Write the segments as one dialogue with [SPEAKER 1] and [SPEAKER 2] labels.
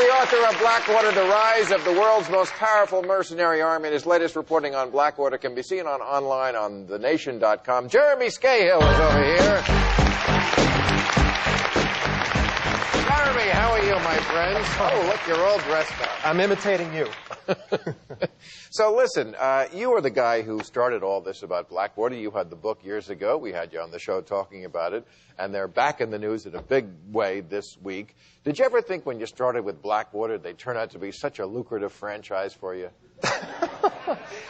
[SPEAKER 1] the author of Blackwater, The Rise of the World's Most Powerful Mercenary Army, and his latest reporting on Blackwater can be seen online on thenation.com. Jeremy Scahill is over here. Jeremy, how are you, my friends? Oh, look, you're all dressed up.
[SPEAKER 2] I'm imitating you.
[SPEAKER 1] So listen, you are the guy who started all this about Blackwater. You had the book years ago. We had you on the show talking about it, and they're back in the news in a big way this week. Did you ever think when you started with Blackwater they'd turn out to be such a lucrative franchise for you?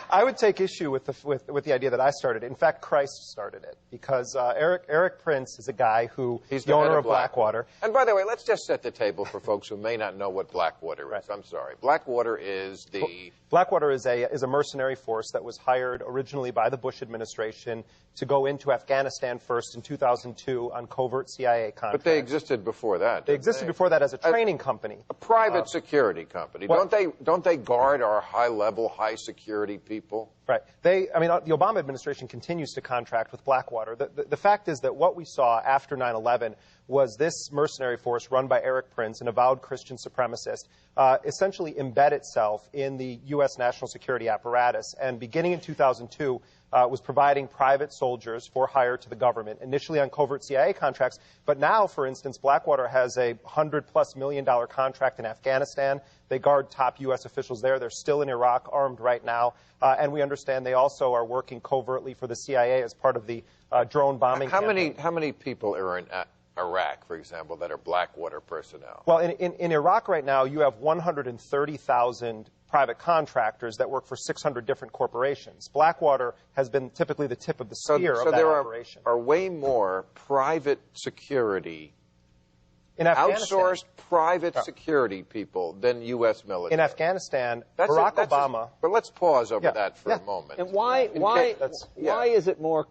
[SPEAKER 2] I would take issue with the idea that I started it. In fact, Christ started it, because Erik Prince is a guy who
[SPEAKER 1] He's
[SPEAKER 2] the owner of Blackwater.
[SPEAKER 1] And by the way, let's just set the table for folks who may not know what Blackwater is.
[SPEAKER 2] Right.
[SPEAKER 1] I'm sorry. Blackwater is the...
[SPEAKER 2] Blackwater is a mercenary force that was hired originally by the Bush administration to go into Afghanistan first in 2002 on covert CIA contracts.
[SPEAKER 1] But they existed before that.
[SPEAKER 2] They existed before that as a training company.
[SPEAKER 1] A private security company. Don't they guard our high-level, high-security people?
[SPEAKER 2] Right. The Obama administration continues to contract with Blackwater. The fact is that what we saw after 9/11 was this mercenary force run by Erik Prince, an avowed Christian supremacist, essentially embed itself in the U.S. national security apparatus, and beginning in 2002, was providing private soldiers for hire to the government, initially on covert CIA contracts. But now, for instance, Blackwater has a $100+ million contract in Afghanistan. They guard top U.S. officials there. They're still in Iraq, armed right now. And we understand they also are working covertly for the CIA as part of the drone bombing campaign.
[SPEAKER 1] How many people are in Iraq, for example, that are Blackwater personnel?
[SPEAKER 2] Well, in Iraq right now, you have 130,000 private contractors that work for 600 different corporations. Blackwater has been typically the tip of the spear of that operation.
[SPEAKER 1] So there are way more private security,
[SPEAKER 2] in
[SPEAKER 1] outsourced private security people than U.S. military.
[SPEAKER 2] In Afghanistan, Barack Obama...
[SPEAKER 1] But let's pause over that for a moment.
[SPEAKER 3] And why is it more,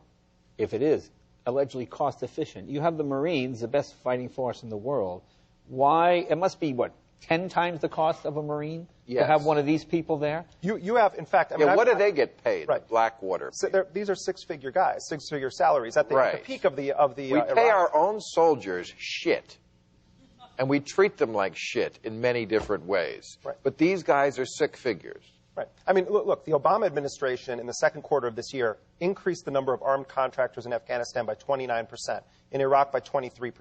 [SPEAKER 3] if it is, allegedly cost efficient? You have the Marines, the best fighting force in the world. Why? It must be, what, 10 times the cost of a Marine to have one of these people there?
[SPEAKER 2] You have, in fact...
[SPEAKER 1] what do they get paid, Blackwater?
[SPEAKER 2] So these are six-figure guys, six-figure salaries. At the peak of the
[SPEAKER 1] We pay our own soldiers shit. And we treat them like shit in many different ways.
[SPEAKER 2] Right.
[SPEAKER 1] But these guys are sick figures.
[SPEAKER 2] Right. I mean, look, the Obama administration in the second quarter of this year increased the number of armed contractors in Afghanistan by 29%, in Iraq by 23%.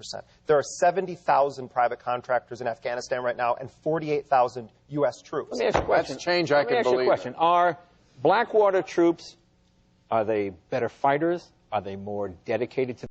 [SPEAKER 2] There are 70,000 private contractors in Afghanistan right now and 48,000 U.S. troops.
[SPEAKER 3] Let me ask you a question.
[SPEAKER 1] That's change I can believe.
[SPEAKER 3] Are Blackwater troops, are they better fighters? Are they more dedicated to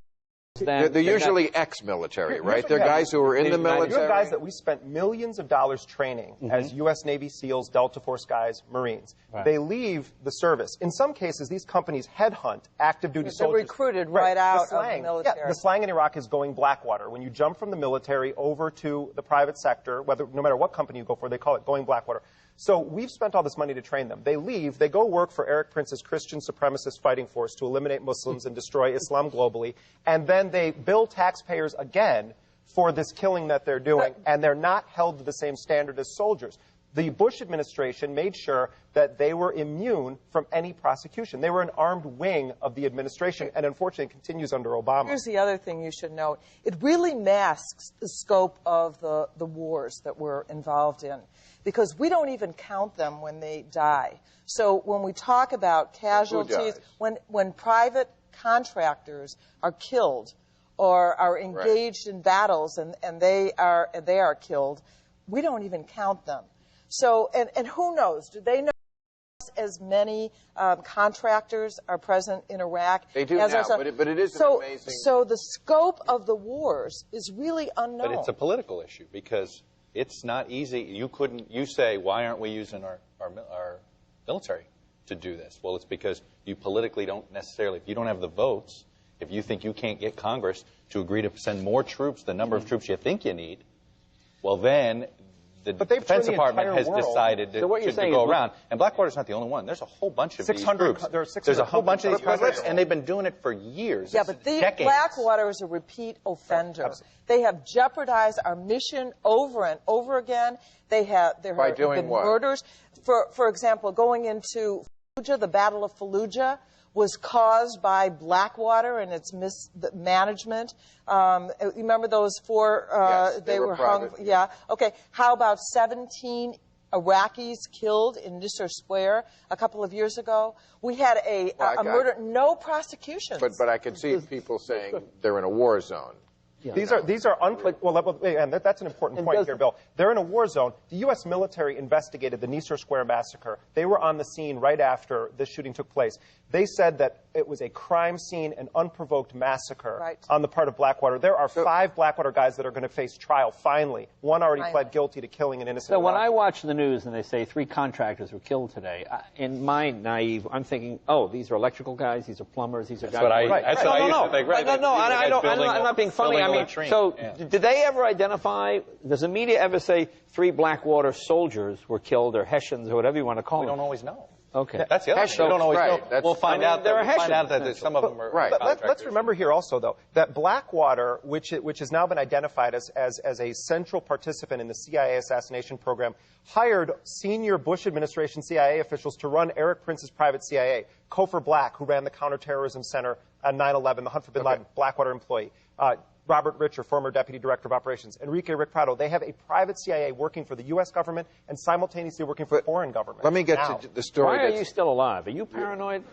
[SPEAKER 1] They're usually ex-military, right? They're guys who are in the military.
[SPEAKER 2] You have guys that we spent millions of dollars training as U.S. Navy SEALs, Delta Force guys, Marines.
[SPEAKER 3] Right.
[SPEAKER 2] They leave the service. In some cases, these companies headhunt active-duty soldiers.
[SPEAKER 4] They're recruited right out of the military.
[SPEAKER 2] Yeah, the slang in Iraq is going Blackwater. When you jump from the military over to the private sector, no matter what company you go for, they call it going Blackwater. So we've spent all this money to train them. They leave. They go work for Erik Prince's Christian supremacist fighting force to eliminate Muslims and destroy Islam globally. And then they bill taxpayers again for this killing that they're doing, and they're not held to the same standard as soldiers. The Bush administration made sure that they were immune from any prosecution. They were an armed wing of the administration, and unfortunately it continues under Obama.
[SPEAKER 4] Here's the other thing you should know. It really masks the scope of the wars that we're involved in, because we don't even count them when they die. So when we talk about casualties, when private contractors are killed or are engaged in battles and they are killed, we don't even count them. So, and who knows? Do they know as many contractors are present in Iraq?
[SPEAKER 1] They do now, but it is an amazing...
[SPEAKER 4] So the scope of the wars is really unknown.
[SPEAKER 5] But it's a political issue, because it's not easy. You say, why aren't we using our military to do this? Well, it's because you politically don't necessarily, if you don't have the votes, if you think you can't get Congress to agree to send more troops, the number of troops you think you need, well then... The Defense Department has decided to go around. And Blackwater's not the only one. There's a whole bunch of these groups. There's a whole bunch of these groups, and they've been doing it for years.
[SPEAKER 4] Yeah, but Blackwater is a repeat offender. They have jeopardized our mission over and over again. There have been murders. For example, going into Fallujah, the Battle of Fallujah, was caused by Blackwater and its mismanagement. Remember those four?
[SPEAKER 1] Yes, they were
[SPEAKER 4] hung.
[SPEAKER 1] private.
[SPEAKER 4] Yeah. Okay. How about 17 Iraqis killed in Nisour Square a couple of years ago? We had a murder, no prosecutions.
[SPEAKER 1] But I could see people saying they're in a war zone.
[SPEAKER 2] Yeah. These are and that's an important point here, Bill. They're in a war zone. The U.S. military investigated the Nisour Square massacre. They were on the scene right after this shooting took place. They said that it was a crime scene, an unprovoked massacre on the part of Blackwater. There are 5 Blackwater guys that are going to face trial, finally. One already pled guilty to killing an innocent
[SPEAKER 3] So when I watch the news and they say 3 contractors were killed today, in my naive, I'm thinking, oh, these are electrical guys, these are plumbers, these are guys. I'm not being funny. I mean, so did they ever identify, does the media ever say 3 Blackwater soldiers were killed, or Hessians, or whatever you want to call them?
[SPEAKER 5] We don't always know.
[SPEAKER 3] Okay.
[SPEAKER 5] That's the other thing. We don't always know. We'll find out that some of them are contractors.
[SPEAKER 2] Let's remember here also, though, that Blackwater, which has now been identified as a central participant in the CIA assassination program, hired senior Bush administration CIA officials to run Erik Prince's private CIA. Cofer Black, who ran the counterterrorism center on 9/11, the Hunt for bin Laden, Blackwater employee. Robert Richer, former deputy director of operations, Enrique Rick Prado. They have a private CIA working for the U.S. government and simultaneously working for foreign governments.
[SPEAKER 1] Let me get to the story.
[SPEAKER 3] Why are you still alive? Are you paranoid?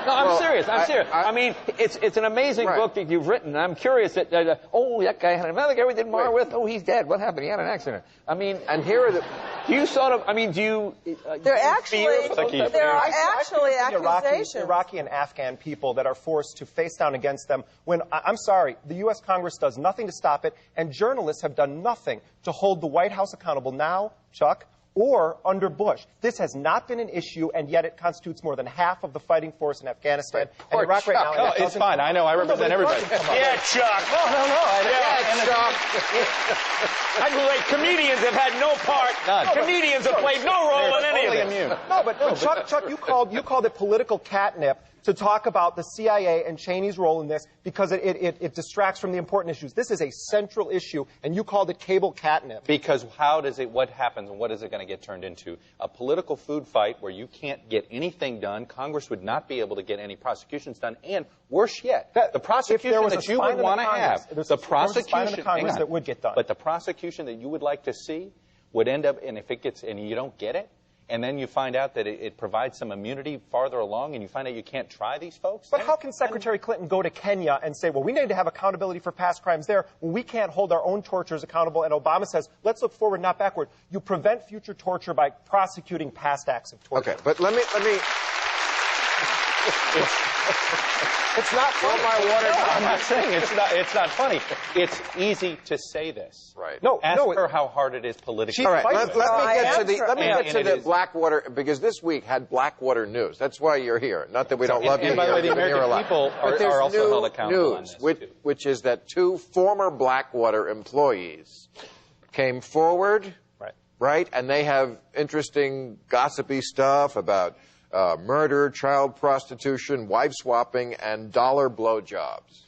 [SPEAKER 3] No, I'm serious. I mean, it's an amazing book that you've written. I'm curious that, that guy had another guy we did more with. Oh, he's dead. What happened? He had an accident. I mean,
[SPEAKER 1] and here are the...
[SPEAKER 3] Do you sort of, I mean, do you...
[SPEAKER 4] There are actually accusations.
[SPEAKER 2] Iraqi and Afghan people that are forced to face down against them when, I'm sorry, the U.S. Congress does nothing to stop it, and journalists have done nothing to hold the White House accountable now, Chuck, or under Bush. This has not been an issue, and yet it constitutes more than half of the fighting force in Afghanistan.
[SPEAKER 5] And Iraq right now, no, it's fine. I know. I represent everybody.
[SPEAKER 3] Yeah, Chuck.
[SPEAKER 5] No.
[SPEAKER 3] Chuck. I believe comedians have had no part. None. Comedians have played no role in any of this.
[SPEAKER 2] No, but Chuck, you called it political catnip to talk about the CIA and Cheney's role in this because it distracts from the important issues. This is a central issue, and you called it cable catnip.
[SPEAKER 5] Because what happens and what is it going to get turned into? A political food fight where you can't get anything done. Congress would not be able to get any prosecutions done. And worse yet, the prosecution that you would want to have, the prosecution
[SPEAKER 2] that would get done.
[SPEAKER 5] But the prosecution that you would like to see would end up, and if it gets, and you don't get it, and then you find out that it provides some immunity farther along, and you find out you can't try these folks?
[SPEAKER 2] But how can Secretary Clinton go to Kenya and say, well, we need to have accountability for past crimes there when we can't hold our own torturers accountable? And Obama says, let's look forward, not backward. You prevent future torture by prosecuting past acts of torture.
[SPEAKER 1] Okay, but let me...
[SPEAKER 2] It's not funny.
[SPEAKER 5] I'm not saying it's not funny. It's easy to say this.
[SPEAKER 1] Right.
[SPEAKER 5] Ask her how hard it is politically.
[SPEAKER 1] All right, let me get to the Blackwater, because this week had Blackwater news. That's why you're here. Not that we don't love you.
[SPEAKER 5] And by the way, the American people are also held accountable on this,
[SPEAKER 1] which is that 2 former Blackwater employees came forward, right? And they have interesting, gossipy stuff about murder, child prostitution, wife swapping, and dollar blowjobs.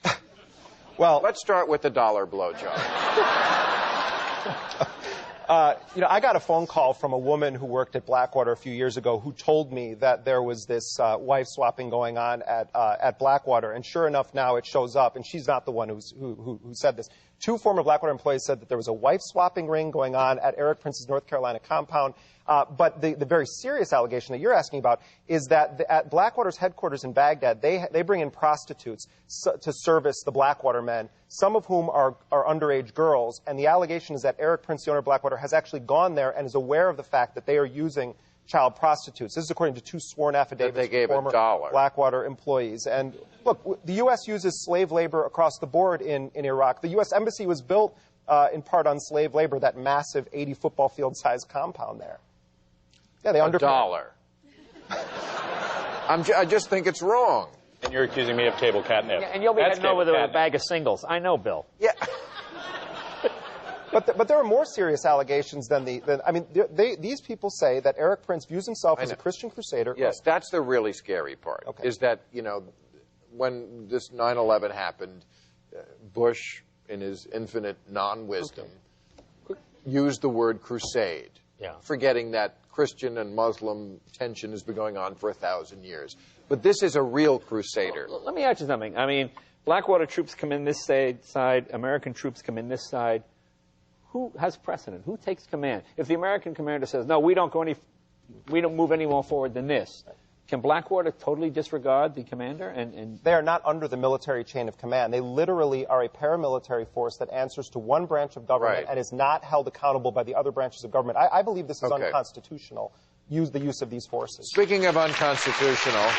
[SPEAKER 1] Well, let's start with the dollar blowjob.
[SPEAKER 2] I got a phone call from a woman who worked at Blackwater a few years ago who told me that there was this wife swapping going on at Blackwater, and sure enough, now it shows up, and she's not the one who said this. 2 former Blackwater employees said that there was a wife swapping ring going on at Erik Prince's North Carolina compound. But the very serious allegation that you're asking about is that at Blackwater's headquarters in Baghdad, they bring in prostitutes to service the Blackwater men, some of whom are underage girls. And the allegation is that Erik Prince, the owner of Blackwater, has actually gone there and is aware of the fact that they are using child prostitutes. This is according to 2 sworn affidavits
[SPEAKER 1] of former
[SPEAKER 2] Blackwater employees. And look, the U.S. uses slave labor across the board in Iraq. The U.S. Embassy was built in part on slave labor, that massive 80 football field-sized compound there. Yeah, they
[SPEAKER 1] $1. I just think it's wrong.
[SPEAKER 5] And you're accusing me of cable catnip.
[SPEAKER 3] Yeah, and you'll be heading over with a bag of singles. I know, Bill.
[SPEAKER 1] Yeah.
[SPEAKER 2] But there are more serious allegations than these people say that Erik Prince views himself as a Christian crusader.
[SPEAKER 1] Yes, that's the really scary part.
[SPEAKER 2] Okay.
[SPEAKER 1] Is that, when this 9/11 happened, Bush, in his infinite non-wisdom, used the word crusade, forgetting that Christian and Muslim tension has been going on for 1,000 years. But this is a real crusader.
[SPEAKER 3] Let me ask you something. I mean, Blackwater troops come in this side, American troops come in this side. Who has precedent? Who takes command? If the American commander says, no, we don't move any more forward than this, can Blackwater totally disregard the commander? And
[SPEAKER 2] They are not under the military chain of command. They literally are a paramilitary force that answers to one branch of government
[SPEAKER 1] Right.
[SPEAKER 2] and is not held accountable by the other branches of government. I believe this is
[SPEAKER 1] Okay.
[SPEAKER 2] unconstitutional, the use of these forces.
[SPEAKER 1] Speaking of unconstitutional,